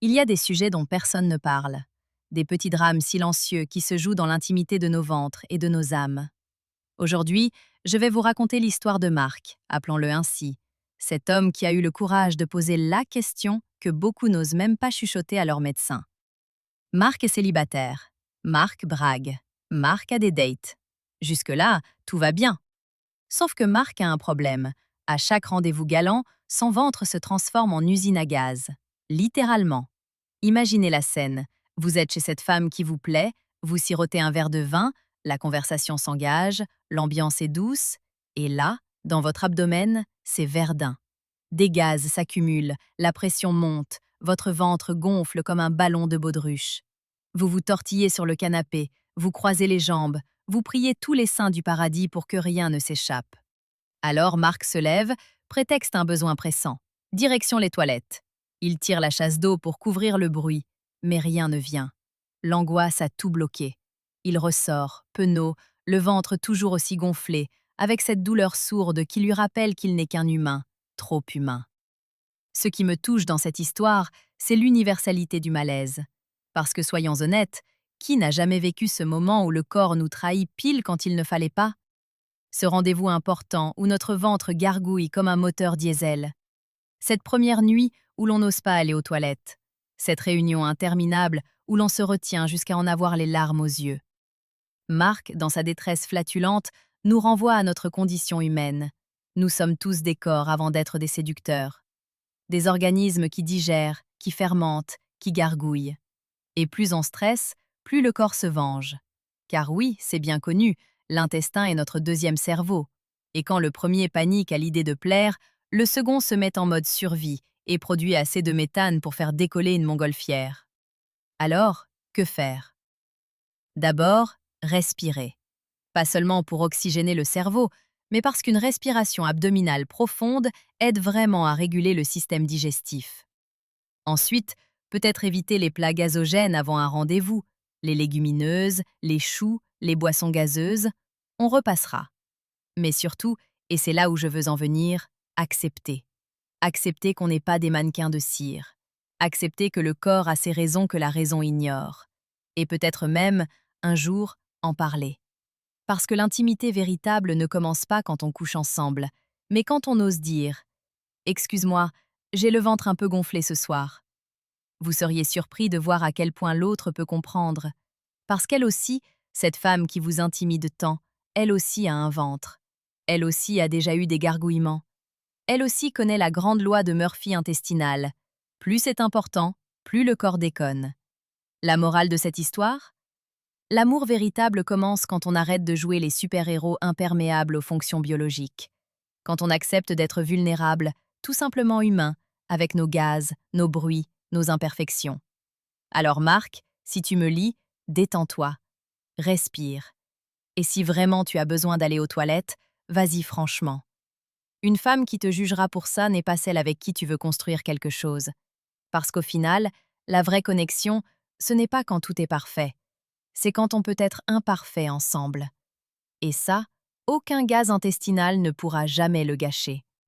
Il y a des sujets dont personne ne parle, des petits drames silencieux qui se jouent dans l'intimité de nos ventres et de nos âmes. Aujourd'hui, je vais vous raconter l'histoire de Marc, appelons-le ainsi, cet homme qui a eu le courage de poser la question que beaucoup n'osent même pas chuchoter à leur médecin. Marc est célibataire. Marc brague. Marc a des dates. Jusque-là, tout va bien. Sauf que Marc a un problème. À chaque rendez-vous galant, son ventre se transforme en usine à gaz. Littéralement. Imaginez la scène. Vous êtes chez cette femme qui vous plaît, vous sirotez un verre de vin, la conversation s'engage, l'ambiance est douce, et là, dans votre abdomen, c'est verdun. Des gaz s'accumulent, la pression monte, votre ventre gonfle comme un ballon de baudruche. Vous vous tortillez sur le canapé, vous croisez les jambes, vous priez tous les saints du paradis pour que rien ne s'échappe. Alors Marc se lève, prétexte un besoin pressant. Direction les toilettes. Il tire la chasse d'eau pour couvrir le bruit, mais rien ne vient. L'angoisse a tout bloqué. Il ressort, penaud, le ventre toujours aussi gonflé, avec cette douleur sourde qui lui rappelle qu'il n'est qu'un humain, trop humain. Ce qui me touche dans cette histoire, c'est l'universalité du malaise. Parce que soyons honnêtes, qui n'a jamais vécu ce moment où le corps nous trahit pile quand il ne fallait pas? Ce rendez-vous important où notre ventre gargouille comme un moteur diesel. Cette première nuit où l'on n'ose pas aller aux toilettes. Cette réunion interminable où l'on se retient jusqu'à en avoir les larmes aux yeux. Marc, dans sa détresse flatulente, nous renvoie à notre condition humaine. Nous sommes tous des corps avant d'être des séducteurs. Des organismes qui digèrent, qui fermentent, qui gargouillent. Et plus on stresse, plus le corps se venge. Car oui, c'est bien connu, l'intestin est notre deuxième cerveau. Et quand le premier panique à l'idée de plaire, le second se met en mode survie et produit assez de méthane pour faire décoller une montgolfière. Alors, que faire? D'abord, respirer. Pas seulement pour oxygéner le cerveau, mais parce qu'une respiration abdominale profonde aide vraiment à réguler le système digestif. Ensuite, peut-être éviter les plats gazogènes avant un rendez-vous, les légumineuses, les choux, les boissons gazeuses. On repassera. Mais surtout, et c'est là où je veux en venir, accepter. Accepter qu'on n'est pas des mannequins de cire. Accepter que le corps a ses raisons que la raison ignore. Et peut-être même, un jour, en parler. Parce que l'intimité véritable ne commence pas quand on couche ensemble, mais quand on ose dire « Excuse-moi, j'ai le ventre un peu gonflé ce soir ». Vous seriez surpris de voir à quel point l'autre peut comprendre. Parce qu'elle aussi, cette femme qui vous intimide tant, elle aussi a un ventre. Elle aussi a déjà eu des gargouillements. Elle aussi connaît la grande loi de Murphy intestinale. Plus c'est important, plus le corps déconne. La morale de cette histoire? L'amour véritable commence quand on arrête de jouer les super-héros imperméables aux fonctions biologiques. Quand on accepte d'être vulnérable, tout simplement humain, avec nos gaz, nos bruits, nos imperfections. Alors Marc, si tu me lis, détends-toi, respire. Et si vraiment tu as besoin d'aller aux toilettes, vas-y franchement. Une femme qui te jugera pour ça n'est pas celle avec qui tu veux construire quelque chose. Parce qu'au final, la vraie connexion, ce n'est pas quand tout est parfait. C'est quand on peut être imparfait ensemble. Et ça, aucun gaz intestinal ne pourra jamais le gâcher.